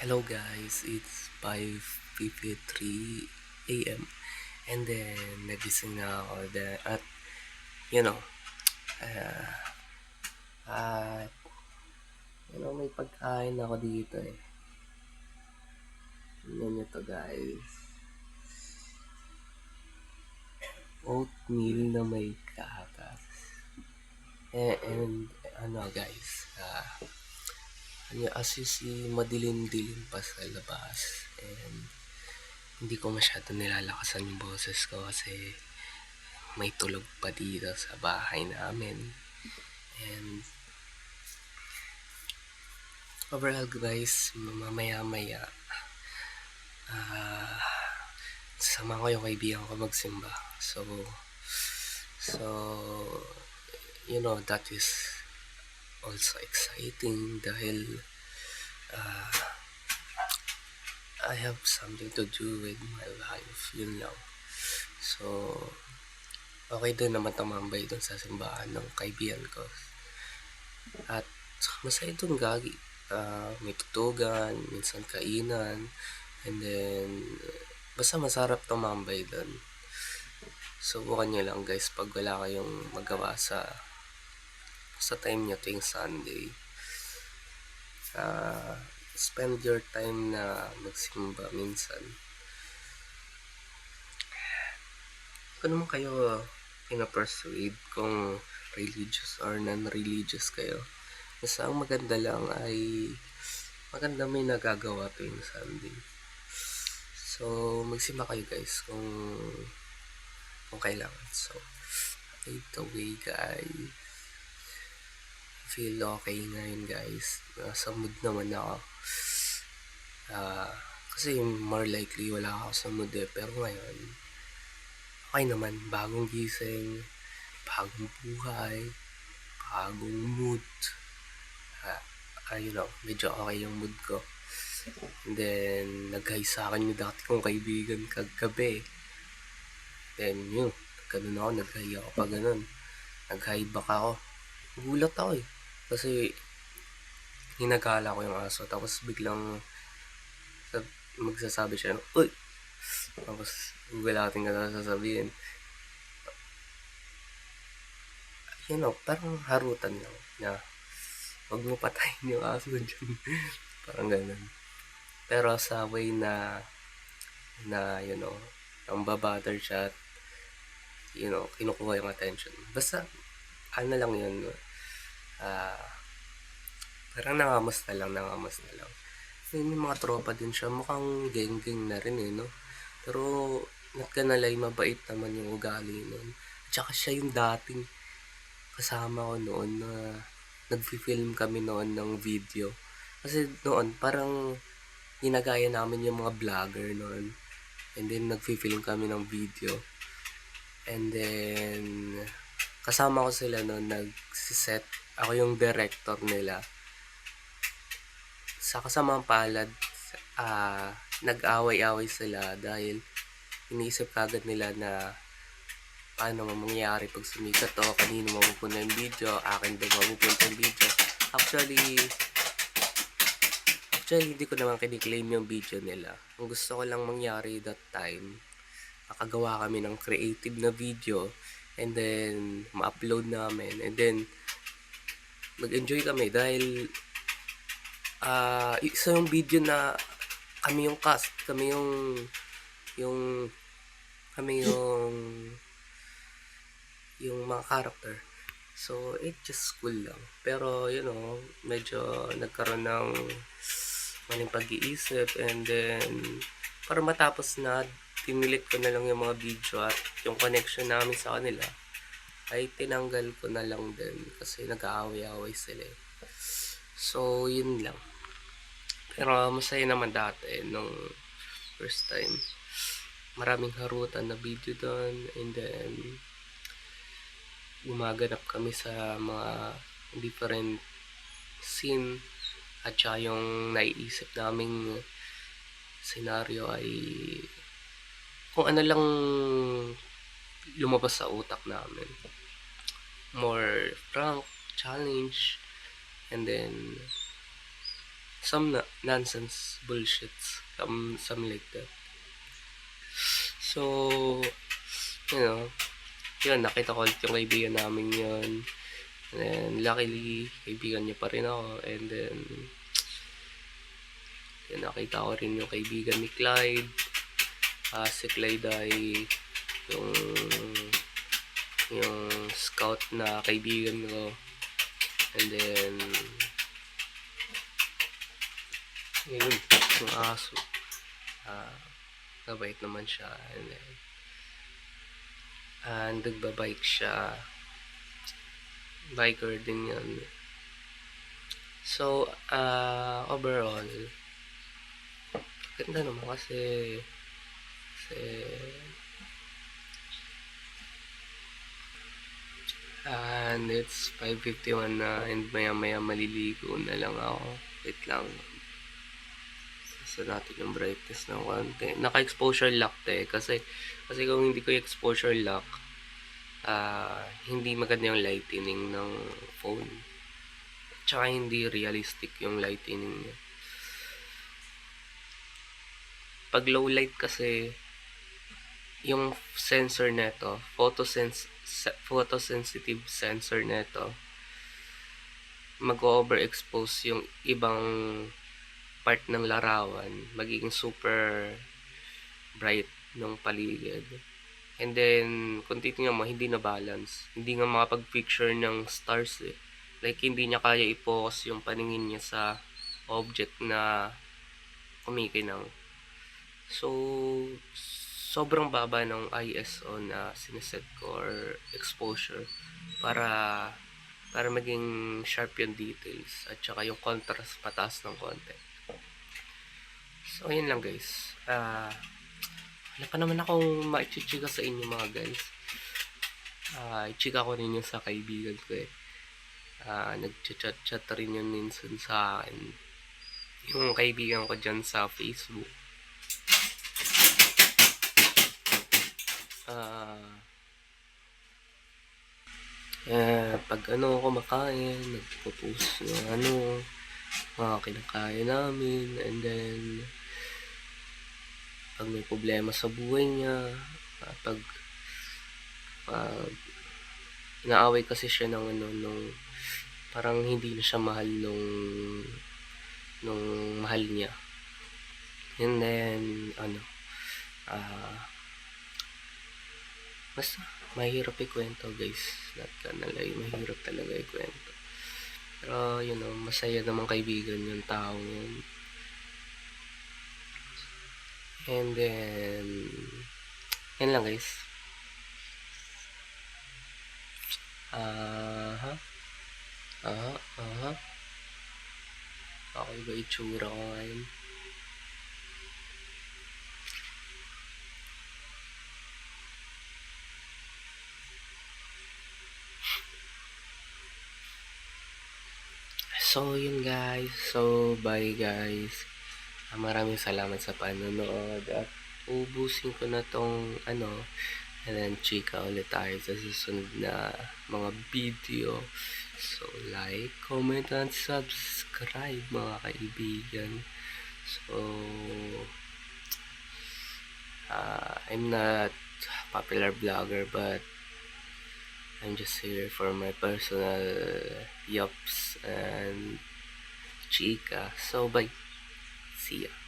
Hello guys, it's 5:53 a.m. And then nagising na ako at you know, uh, at may pagkain ako dito eh. Tingnan nyo to guys. Oatmeal na may gatas. And guys, as you see, madilim-dilim pa sa labas. And hindi ko masyado nilalakasan yung boses ko kasi may tulog pa dito sa bahay namin. And overall guys, mamaya-maya sama ko yung kaibigan ko magsimba. So that is also exciting dahil I have something to do with my life, yun lang. So okay din naman tumambay dun sa simbahan ng kaibigan ko. At masaya dun gagi. May tutugan, minsan kainan, and then basta masarap tumambay dun. Subukan nyo lang guys pag wala kayong magawa sa time nyo tuwing Sunday. Spend your time na magsimba minsan. Kung naman kayo pinapersuade kung religious or non-religious kayo, basta ang maganda lang ay maganda may nagagawa tuwing Sunday. So magsimba kayo guys kung kailangan. So right away guys, feel okay ngayon guys. Nasa mood naman ako. Kasi more likely wala ako sa mood eh. Pero ngayon, okay naman. Bagong gising, bagong buhay, bagong mood. Medyo okay yung mood ko. And then, nag-hi sa akin yung dati kong kaibigan kagabi. Then, ganun ako, nag-hi ako pa ganun. Nag-hi back ako. Gulat ako eh. Kasi, hinagala ko yung aso. Tapos, biglang magsasabi siya, uy! Tapos, gulatin ka na sasabihin. Parang harutan lang na huwag mo patayin yung aso dyan. Parang ganun. Pero sa way na ang babatter siya at kinukuha yung attention. Basta, lang yun. Parang nangamas na lang. May mga tropa din siya. Mukhang geng-geng na rin eh, no? Pero, nagkanalay, mabait naman yung ugali nun. Tsaka siya yung dating kasama ko noon na nag-film kami noon ng video. Kasi noon, parang ginagaya namin yung mga vlogger noon. And then, nag-film kami ng video. And then, kasama ko sila noon, nag-set. Ako yung director nila. Sa kasamang palad, nag-away-away sila dahil iniisip kagad nila na paano mangyayari pag sumikat o kanino mapupunta yung video, akin ba mapupunta yung video. Actually, hindi ko naman kiniklaim yung video nila. Ang gusto ko lang mangyari that time, makagawa kami ng creative na video and then ma-upload namin and then mag-enjoy kami dahil isa yung video na kami yung cast, kami yung mga character. So, it's just cool lang. Pero, medyo nagkaroon ng maling pag-iisip and then para matapos na, tinilit ko na lang yung mga video at yung connection namin sa kanila ay tinanggal ko na lang din kasi nag-aaway-aaway sila. So, yun lang. Pero masaya naman dati nung first time. Maraming harutan na video doon and then gumaganap kami sa mga different scene at saka yung naiisip naming senaryo ay kung ano lang lumabas sa utak namin. More prank, challenge, and then nonsense bullshits, some like that. So, you know, yun, nakita ko ulit yung kaibigan namin yun. And then, luckily, kaibigan niya pa rin ako. And then, yun, nakita ko rin yung kaibigan ni Clyde. Si Clyde ay yung scout na kaibigan ko. And then, yun, yung aso. Nabait naman siya. And then, nagbabike siya. Biker din yun. So, overall, ganda naman kasi and it's 5:51 na and maya maliligo na lang ako. Wait lang. Sasa natin yung brightness ng konti. Naka-exposure lock kasi kung hindi ko yung exposure lock, hindi maganda yung lightening ng phone. Tsaka hindi realistic yung lightening niya. Pag low light kasi, yung sensor neto, photosensitive sensor neto, mag-overexpose yung ibang part ng larawan, magiging super bright ng paligid. And then, kung titingnan mo, hindi na balance. Hindi nga makapag-picture ng stars eh. Like, hindi niya kaya i-focus yung paningin niya sa object na kumikinang. So, sobrang baba ng ISO na sineset ko or exposure para maging sharp yung details at saka yung contrast pataas ng konti. So, yun lang guys. Wala pa naman akong maichichika sa inyo mga guys. Ichika ko rin yung sa kaibigan ko eh. Nag-chat rin yun minsan sa akin. Yung kaibigan ko dyan sa Facebook. Pag kumakain, nagpo-post ng mga kinakain namin, and then pag may problema sa buhay niya, pag inaaway kasi siya ng nung parang hindi na siya mahal nung mahal niya. And then basta mahirap ikwento guys, not gonna lie, mahirap talaga ikwento. Pero masaya naman kaibigan yung taong yun. And then yan lang guys. Okay ba itsura ko ngayon? So, yun guys. So, bye guys. Maraming salamat sa panonood. At ubusin ko na tong and then chika ulit tayo sa susunod na mga video. So, like, comment, and subscribe mga kaibigan. So, I'm not a popular vlogger, but I'm just here for my personal yups and chika. So, bye. See ya.